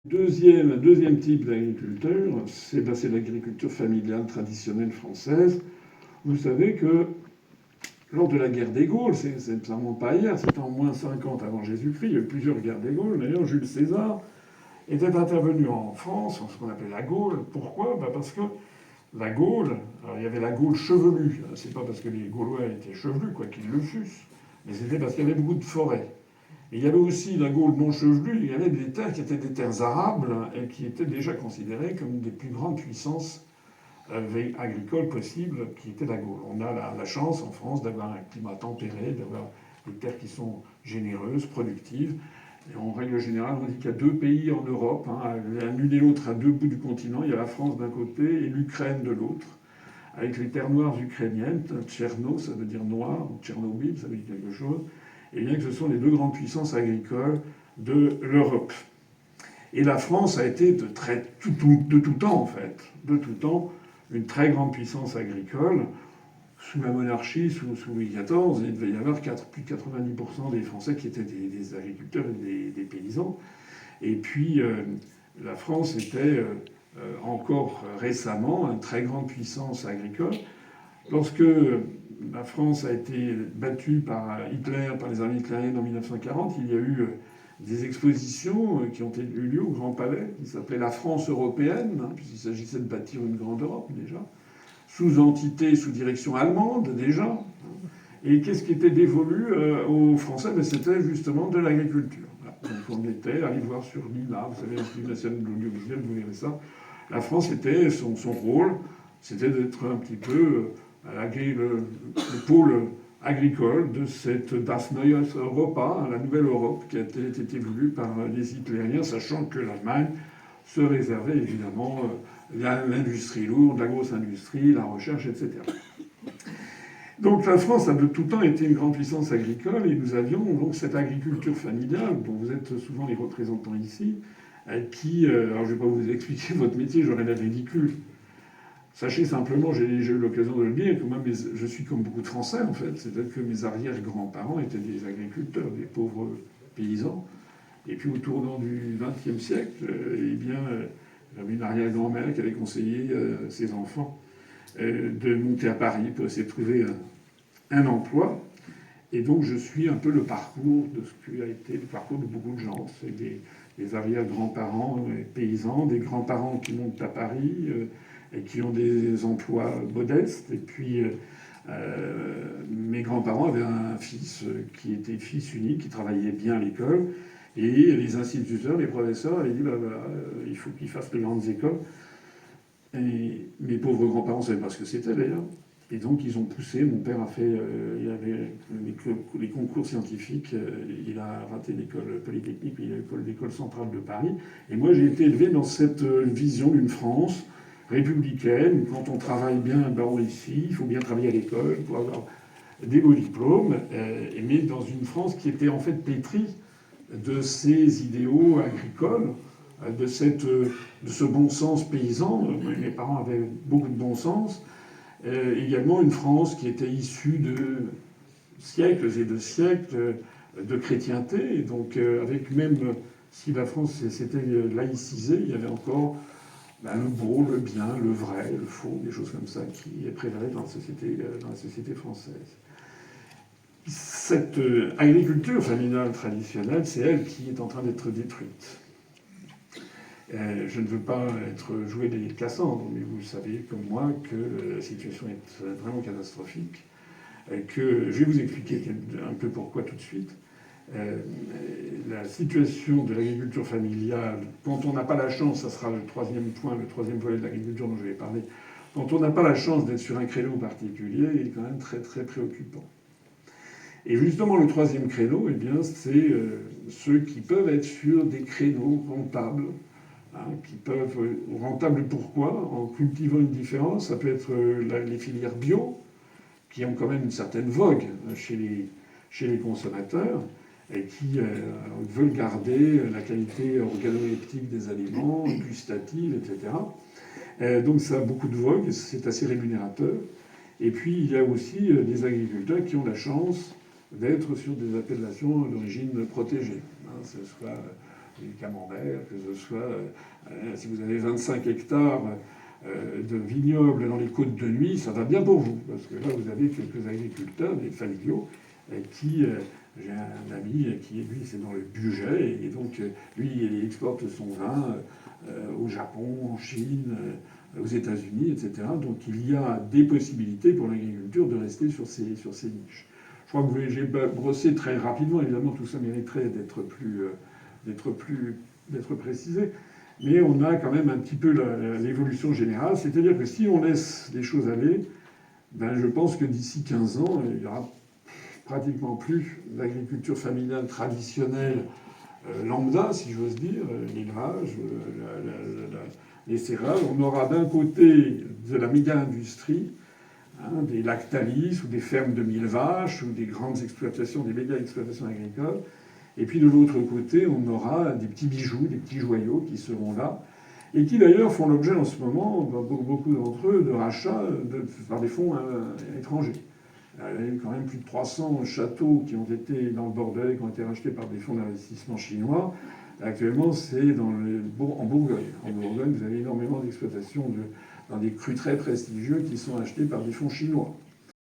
Deuxième type d'agriculture, c'est l'agriculture familiale traditionnelle française. Vous savez que lors de la guerre des Gaules, ça ne remonte pas hier, c'était en moins 50 avant Jésus-Christ, il y a eu plusieurs guerres des Gaules. D'ailleurs, Jules César était intervenu en France, en ce qu'on appelait la Gaule. Pourquoi? Parce que la Gaule, alors il y avait la Gaule chevelue. C'est pas parce que les Gaulois étaient chevelus, quoi qu'ils le fussent, mais c'était parce qu'il y avait beaucoup de forêts. Et il y avait aussi la Gaule non chevelue, il y avait des terres qui étaient des terres arables et qui étaient déjà considérées comme des plus grandes puissances agricoles possibles, qui étaient la Gaule. On a la chance en France d'avoir un climat tempéré, d'avoir des terres qui sont généreuses, productives. Et en règle générale, on dit qu'il y a deux pays en Europe, l'une et l'autre à deux bouts du continent. Il y a la France d'un côté et l'Ukraine de l'autre, avec les terres noires ukrainiennes. Tcherno, ça veut dire noir, Tchernobyl, ça veut dire quelque chose. Et bien que ce sont les deux grandes puissances agricoles de l'Europe. Et la France a été de tout temps, en fait, de tout temps, une très grande puissance agricole. Sous la monarchie, sous Louis XIV, il devait y avoir plus de 90% des Français qui étaient des agriculteurs et des paysans. Et puis, la France était encore récemment une très grande puissance agricole. Lorsque la France a été battue par Hitler, par les armées hitlériennes en 1940, il y a eu des expositions qui ont eu lieu au Grand Palais, qui s'appelait la France européenne, puisqu'il s'agissait de bâtir une grande Europe déjà, sous entité, sous direction allemande déjà. Et qu'est-ce qui était dévolu aux Français? C'était justement de l'agriculture. Voilà. Donc on était, allez voir sur l'INA, vous savez, l'Institut national de l'audiovisuel, vous verrez ça. La France était, son rôle, c'était d'être un petit peu le pôle agricole de cette Das Neues Europa, la nouvelle Europe, qui a été voulue par les Hitlériens, sachant que l'Allemagne se réservait évidemment l'industrie lourde, la grosse industrie, la recherche, etc. Donc la France a de tout temps été une grande puissance agricole et nous avions donc cette agriculture familiale, dont vous êtes souvent les représentants ici, qui, alors je ne vais pas vous expliquer votre métier, j'aurais l'air ridicule. Sachez simplement, j'ai eu l'occasion de le dire, que moi je suis comme beaucoup de Français en fait, c'est-à-dire que mes arrière-grands-parents étaient des agriculteurs, des pauvres paysans. Et puis au tournant du XXe siècle, eh bien, j'avais une arrière-grand-mère qui avait conseillé ses enfants de monter à Paris pour essayer de trouver un emploi. Et donc je suis un peu le parcours de ce qui a été le parcours de beaucoup de gens. C'est des arrière-grands-parents paysans, des grands-parents qui montent à Paris et qui ont des emplois modestes. Et puis mes grands-parents avaient un fils qui était fils unique, qui travaillait bien à l'école. Et les instituteurs, les professeurs avaient dit il faut qu'il fasse les grandes écoles. Et mes pauvres grands-parents ne savaient pas ce que c'était d'ailleurs. Et donc ils ont poussé. Mon père a fait. Il avait les concours scientifiques. Il a raté l'école polytechnique, mais il a eu l'école centrale de Paris. Et moi j'ai été élevé dans cette vision d'une France républicaine. Quand on travaille bien, on réussit. Il faut bien travailler à l'école pour avoir des beaux diplômes. Mais dans une France qui était en fait pétrie de ces idéaux agricoles, de ce bon sens paysan. Mes parents avaient beaucoup de bon sens. Également une France qui était issue de siècles et de siècles de chrétienté. Et donc avec même si la France s'était laïcisée, il y avait encore le beau, le bien, le vrai, le faux, des choses comme ça qui prévalaient dans la société française. Cette agriculture familiale traditionnelle, c'est elle qui est en train d'être détruite. Je ne veux pas jouer les Cassandres, mais vous savez comme moi que la situation est vraiment catastrophique. Je vais vous expliquer un peu pourquoi tout de suite. La situation de l'agriculture familiale, quand on n'a pas la chance, ça sera le troisième point, le troisième volet de l'agriculture dont je vais parler, quand on n'a pas la chance d'être sur un créneau particulier, il est quand même très très préoccupant. Et justement, le troisième créneau, eh bien, c'est ceux qui peuvent être sur des créneaux rentables. Qui peuvent rentables pourquoi? En cultivant une différence. Ça peut être les filières bio, qui ont quand même une certaine vogue chez les consommateurs, et qui veulent garder la qualité organoleptique des aliments, gustative, etc. Donc ça a beaucoup de vogue, et c'est assez rémunérateur. Et puis il y a aussi des agriculteurs qui ont la chance d'être sur des appellations d'origine protégée. Ce soit les camemberts, que ce soit si vous avez 25 hectares de vignobles dans les côtes de nuit, ça va bien pour vous. Parce que là, vous avez quelques agriculteurs, des familiaux, qui... j'ai un ami qui, lui, c'est dans le budget, et donc, lui, il exporte son vin au Japon, en Chine, aux États-Unis, etc. Donc, il y a des possibilités pour l'agriculture de rester sur ces niches. Je crois que j'ai brossé très rapidement. Évidemment, tout ça mériterait d'être précisé. Mais on a quand même un petit peu l'évolution générale. C'est-à-dire que si on laisse les choses aller, ben je pense que d'ici 15 ans, il y aura pratiquement plus d'agriculture familiale traditionnelle lambda, si j'ose dire, l'élevage, les céréales. On aura d'un côté de la méga-industrie, des Lactalis ou des fermes de 1000 vaches ou des grandes exploitations, des méga-exploitations agricoles. Et puis de l'autre côté, on aura des petits bijoux, des petits joyaux qui seront là, et qui d'ailleurs font l'objet en ce moment, pour beaucoup d'entre eux, de rachats par des fonds étrangers. Il y a eu quand même plus de 300 châteaux qui ont été dans le Bordelais, qui ont été rachetés par des fonds d'investissement chinois. Actuellement, c'est en Bourgogne. En Bourgogne, vous avez énormément d'exploitations dans des crus très prestigieux qui sont achetés par des fonds chinois.